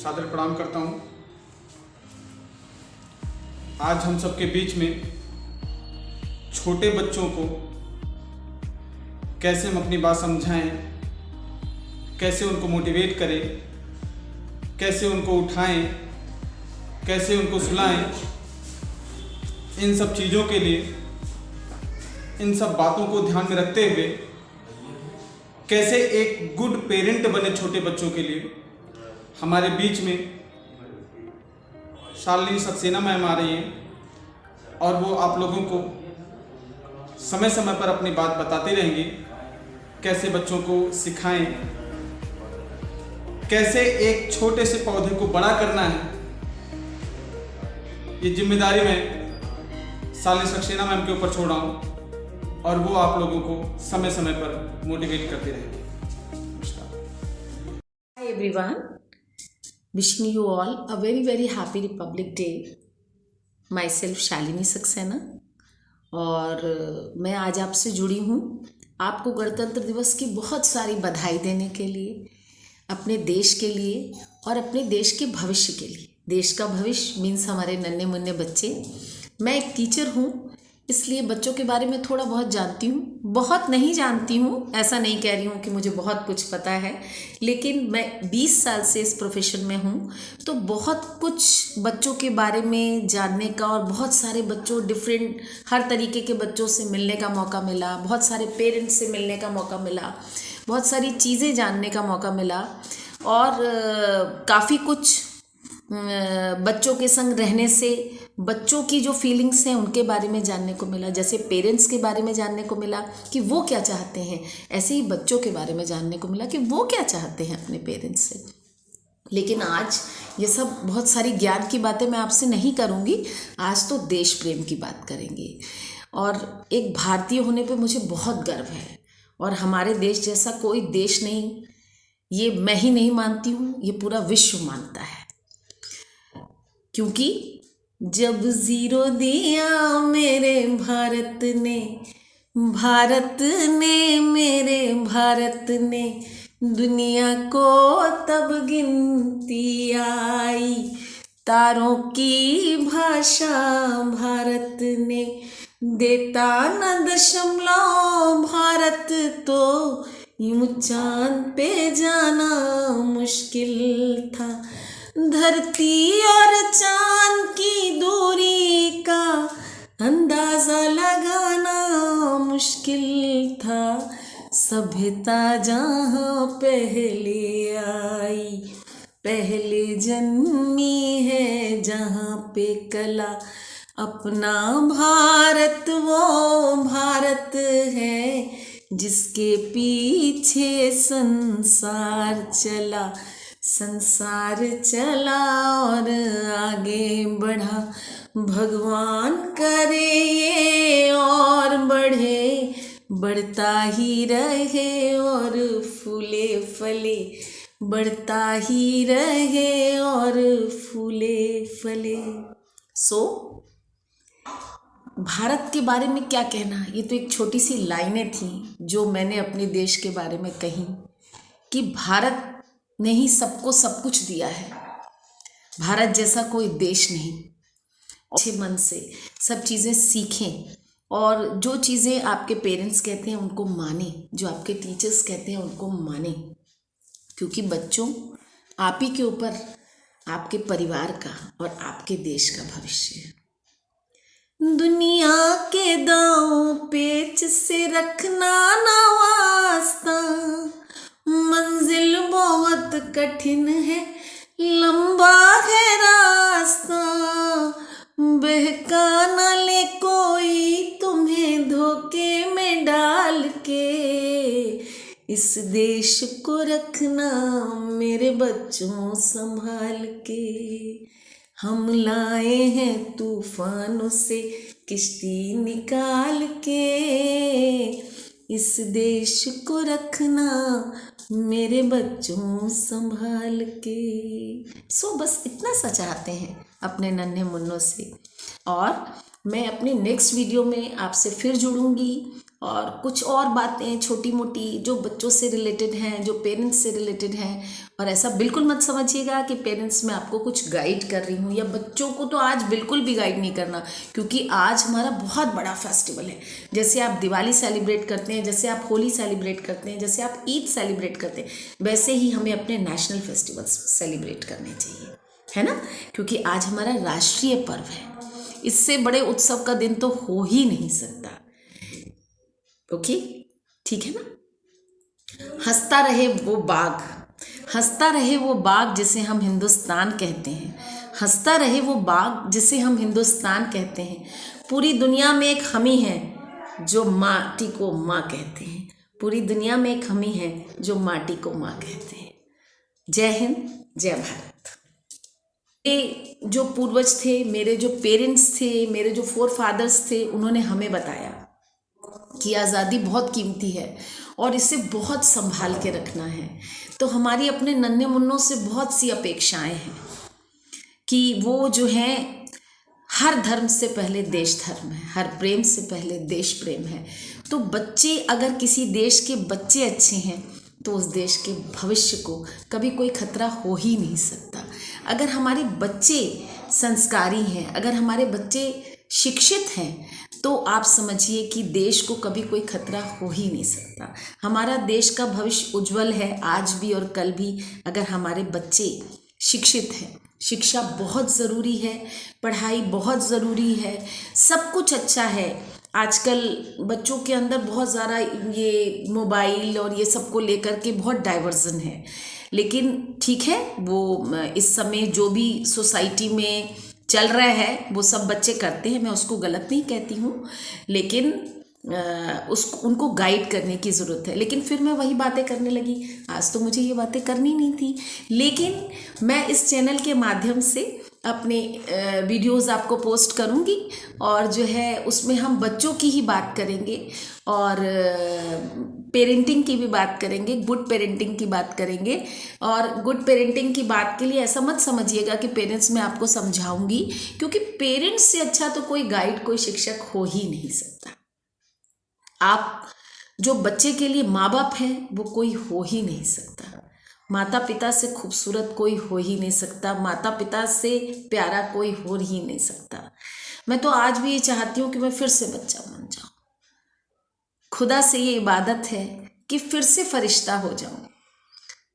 सादर प्रणाम करता हूँ। आज हम सबके बीच में छोटे बच्चों को कैसे हम अपनी बात समझाएं, कैसे उनको मोटिवेट करें, कैसे उनको उठाएं, कैसे उनको सुलाएं, इन सब चीज़ों के लिए, इन सब बातों को ध्यान में रखते हुए कैसे एक गुड पेरेंट बने छोटे बच्चों के लिए, हमारे बीच में शालिनी सक्सेना मैम आ रही हैं और वो आप लोगों को समय समय पर अपनी बात बताते रहेंगे। कैसे बच्चों को सिखाएं, कैसे एक छोटे से पौधे को बड़ा करना है, ये जिम्मेदारी मैं शालिनी सक्सेना मैम के ऊपर छोड़ रहा हूँ और वो आप लोगों को समय समय पर मोटिवेट करते रहेंगे। Hi everyone, wishing you all a very happy Republic Day. Myself Shalini Saxena और मैं आज आपसे जुड़ी हूँ आपको गणतंत्र दिवस की बहुत सारी बधाई देने के लिए, अपने देश के लिए और अपने देश के भविष्य के लिए। देश का भविष्य मीन्स हमारे नन्हे मुन्ने बच्चे। मैं एक टीचर हूँ, इसलिए बच्चों के बारे में थोड़ा बहुत जानती हूँ। बहुत नहीं जानती हूँ, ऐसा नहीं कह रही हूँ कि मुझे बहुत कुछ पता है, लेकिन मैं 20 साल से इस प्रोफेशन में हूँ, तो बहुत कुछ बच्चों के बारे में जानने का और बहुत सारे बच्चों हर तरीके के बच्चों से मिलने का मौका मिला, बहुत सारे पेरेंट्स से मिलने का मौका मिला, बहुत सारी चीज़ें जानने का मौका मिला और काफ़ी कुछ बच्चों के संग रहने से बच्चों की जो फीलिंग्स हैं उनके बारे में जानने को मिला। जैसे पेरेंट्स के बारे में जानने को मिला कि वो क्या चाहते हैं, ऐसे ही बच्चों के बारे में जानने को मिला कि वो क्या चाहते हैं अपने पेरेंट्स से। लेकिन आज ये सब बहुत सारी ज्ञान की बातें मैं आपसे नहीं करूँगी, आज तो देश प्रेम की बात करेंगे। और एक भारतीय होने पे मुझे बहुत गर्व है और हमारे देश जैसा कोई देश नहीं, ये मैं ही नहीं मानती हूँ, ये पूरा विश्व मानता है। क्योंकि जब जीरो दिया मेरे भारत ने मेरे भारत ने दुनिया को तब गिनती आई। तारों की भाषा भारत ने देता न दशमलव भारत, तो यूं चांद पे जाना मुश्किल था। धरती और चांद की दूरी का अंदाजा लगाना मुश्किल था। सभ्यता जहाँ पहले आई, पहले जन्मी है जहाँ पे कला, अपना भारत वो भारत है जिसके पीछे संसार चला और आगे बढ़ा। भगवान करे ये और बढ़े, बढ़ता ही रहे और फूले फले, बढ़ता ही रहे और फूले फले। भारत के बारे में क्या कहना, ये तो एक छोटी सी लाइनें थी जो मैंने अपने देश के बारे में कही कि भारत ने ही सबको सब कुछ दिया है, भारत जैसा कोई देश नहीं। अच्छे मन से सब चीज़ें सीखें और जो चीज़ें आपके पेरेंट्स कहते हैं उनको माने, जो आपके टीचर्स कहते हैं उनको माने, क्योंकि बच्चों आप ही के ऊपर आपके परिवार का और आपके देश का भविष्य है। दुनिया के दांव पेच से रखना ना वास्ता, मंजिल बहुत कठिन है, लंबा है रास्ता। बहका न ले कोई तुम्हें धोखे में डाल के, इस देश को रखना मेरे बच्चों संभाल के। हम लाए हैं तूफानों से किश्ती निकाल के, इस देश को रखना मेरे बच्चों संभाल के। बस इतना सा चाहते हैं अपने नन्हे मुन्नों से। और मैं अपने नेक्स्ट वीडियो में आपसे फिर जुड़ूंगी और कुछ और बातें छोटी मोटी जो बच्चों से रिलेटेड हैं, जो पेरेंट्स से रिलेटेड हैं। और ऐसा बिल्कुल मत समझिएगा कि पेरेंट्स मैं आपको कुछ गाइड कर रही हूँ, या बच्चों को तो आज बिल्कुल भी गाइड नहीं करना, क्योंकि आज हमारा बहुत बड़ा फेस्टिवल है। जैसे आप दिवाली सेलिब्रेट करते हैं, जैसे आप होली सेलिब्रेट करते हैं, जैसे आप ईद सेलिब्रेट करते हैं, वैसे ही हमें अपने नेशनल फेस्टिवल्स सेलिब्रेट करने चाहिए, है ना, क्योंकि आज हमारा राष्ट्रीय पर्व है। इससे बड़े उत्सव का दिन तो हो ही नहीं सकता। ओके, ठीक है ना। हंसता रहे वो बाग, हंसता रहे वो बाग जिसे हम हिंदुस्तान कहते हैं, हंसता रहे वो बाग जिसे हम हिंदुस्तान कहते हैं। पूरी दुनिया में एक हम ही हैं जो माटी को माँ कहते हैं, पूरी दुनिया में एक हम ही हैं जो माटी को माँ कहते हैं। जय हिंद, जय भारत। ये जो पूर्वज थे, मेरे जो पेरेंट्स थे, मेरे जो फोर फादर्स थे, उन्होंने हमें बताया कि आज़ादी बहुत कीमती है और इसे बहुत संभाल के रखना है। तो हमारी अपने नन्हे मुन्नों से बहुत सी अपेक्षाएं हैं कि वो जो हैं, हर धर्म से पहले देश धर्म है, हर प्रेम से पहले देश प्रेम है। तो बच्चे, अगर किसी देश के बच्चे अच्छे हैं तो उस देश के भविष्य को कभी कोई खतरा हो ही नहीं सकता। अगर हमारे बच्चे संस्कारी हैं, अगर हमारे बच्चे शिक्षित हैं, तो आप समझिए कि देश को कभी कोई खतरा हो ही नहीं सकता। हमारा देश का भविष्य उज्जवल है, आज भी और कल भी, अगर हमारे बच्चे शिक्षित हैं। शिक्षा बहुत ज़रूरी है, पढ़ाई बहुत ज़रूरी है, सब कुछ अच्छा है। आजकल बच्चों के अंदर बहुत ज़्यादा ये मोबाइल और ये सब को लेकर के बहुत डाइवर्जन है, लेकिन ठीक है, वो इस समय जो भी सोसाइटी में चल रहा है वो सब बच्चे करते हैं, मैं उसको गलत नहीं कहती हूँ, लेकिन उनको गाइड करने की ज़रूरत है। लेकिन फिर मैं वही बातें करने लगी। आज तो मुझे ये बातें करनी नहीं थी, लेकिन मैं इस चैनल के माध्यम से अपने वीडियोस आपको पोस्ट करूँगी, और जो है उसमें हम बच्चों की ही बात करेंगे और पेरेंटिंग की भी बात करेंगे, गुड पेरेंटिंग की बात करेंगे। और गुड पेरेंटिंग की बात के लिए ऐसा मत समझिएगा कि पेरेंट्स मैं आपको समझाऊंगी, क्योंकि पेरेंट्स से अच्छा तो कोई गाइड, कोई शिक्षक हो ही नहीं सकता। आप जो बच्चे के लिए माँ बाप हैं वो कोई हो ही नहीं सकता। माता पिता से खूबसूरत कोई हो ही नहीं सकता, माता पिता से प्यारा कोई हो ही नहीं सकता। मैं तो आज भी ये चाहती हूँ कि मैं फिर से बच्चा बन जाऊँ। खुदा से ये इबादत है कि फिर से फरिश्ता हो जाऊँ,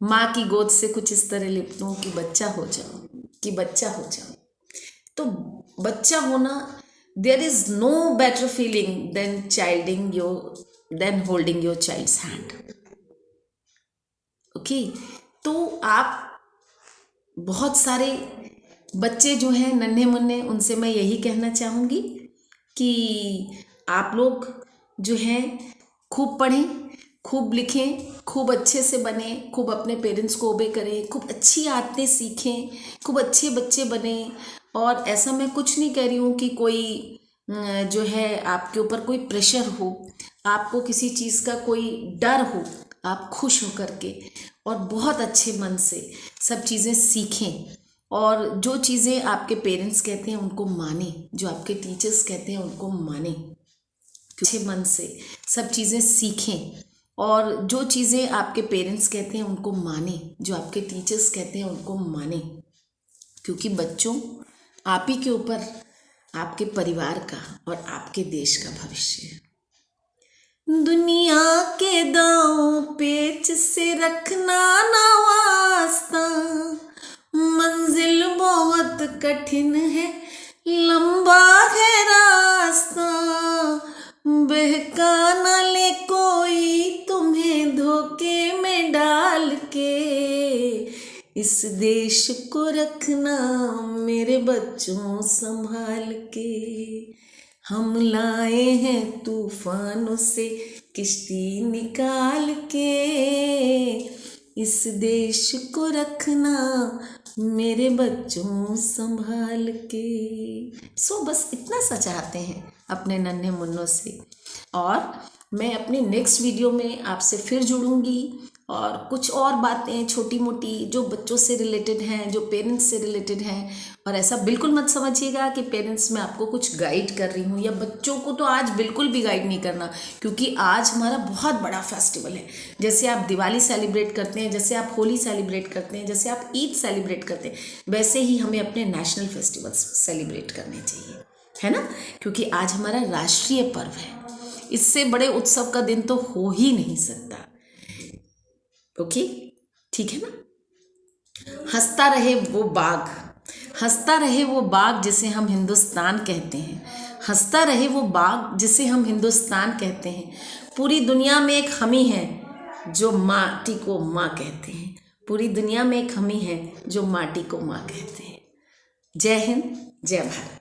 माँ की गोद से कुछ इस तरह लिपटूँ कि बच्चा हो जाऊँ, कि बच्चा हो जाऊँ। तो बच्चा होना, there is no better feeling than holding your child's hand. Okay, तो आप बहुत सारे बच्चे जो हैं नन्हे मुन्ने, उनसे मैं यही कहना चाहूँगी कि आप लोग जो हैं खूब पढ़ें, खूब लिखें, खूब अच्छे से बने, खूब अपने पेरेंट्स को ओबे करें, खूब अच्छी आदतें सीखें, खूब अच्छे बच्चे बने। और ऐसा मैं कुछ नहीं कह रही हूँ कि कोई जो है आपके ऊपर कोई प्रेशर हो, आपको किसी चीज़ का कोई डर हो। आप खुश हो करके और बहुत अच्छे मन से सब चीज़ें सीखें, और जो चीज़ें आपके पेरेंट्स कहते हैं उनको माने, जो आपके टीचर्स कहते हैं उनको माने। अच्छे मन से सब चीज़ें सीखें, और जो चीज़ें आपके पेरेंट्स कहते हैं उनको माने, जो आपके टीचर्स कहते हैं उनको माने, क्योंकि बच्चों, आप ही के ऊपर आपके परिवार का और आपके देश का भविष्य है। दुनिया के दांव पेच से रखना ना वास्ता, मंजिल बहुत कठिन है, लंबा है रास्ता, बहका ना ले कोई तुम्हें धोखे में डाल के, इस देश को रखना मेरे बच्चों संभाल के। हम लाए हैं तूफानों से किश्ती निकाल के, इस देश को रखना मेरे बच्चों संभाल के। बस इतना सा चाहते हैं अपने नन्हे मुन्नों से। और मैं अपने नेक्स्ट वीडियो में आपसे फिर जुड़ूंगी, और कुछ और बातें छोटी मोटी जो बच्चों से रिलेटेड हैं, जो पेरेंट्स से रिलेटेड हैं। और ऐसा बिल्कुल मत समझिएगा कि पेरेंट्स मैं आपको कुछ गाइड कर रही हूँ, या बच्चों को तो आज बिल्कुल भी गाइड नहीं करना, क्योंकि आज हमारा बहुत बड़ा फेस्टिवल है। जैसे आप दिवाली सेलिब्रेट करते हैं, जैसे आप होली सेलिब्रेट करते हैं, जैसे आप ईद सेलिब्रेट करते हैं, वैसे ही हमें अपने नेशनल फेस्टिवल्स सेलिब्रेट करने चाहिए, है ना, क्योंकि आज हमारा राष्ट्रीय पर्व है। इससे बड़े उत्सव का दिन तो हो ही नहीं सकता। ओके, ठीक है ना। हंसता रहे वो बाग, हंसता रहे वो बाग जिसे हम हिंदुस्तान कहते हैं, हंसता रहे वो बाग जिसे हम हिंदुस्तान कहते हैं। पूरी दुनिया में एक हम ही हैं जो माटी को माँ कहते हैं, पूरी दुनिया में एक हम ही हैं जो माटी को माँ कहते हैं। जय हिंद, जय भारत।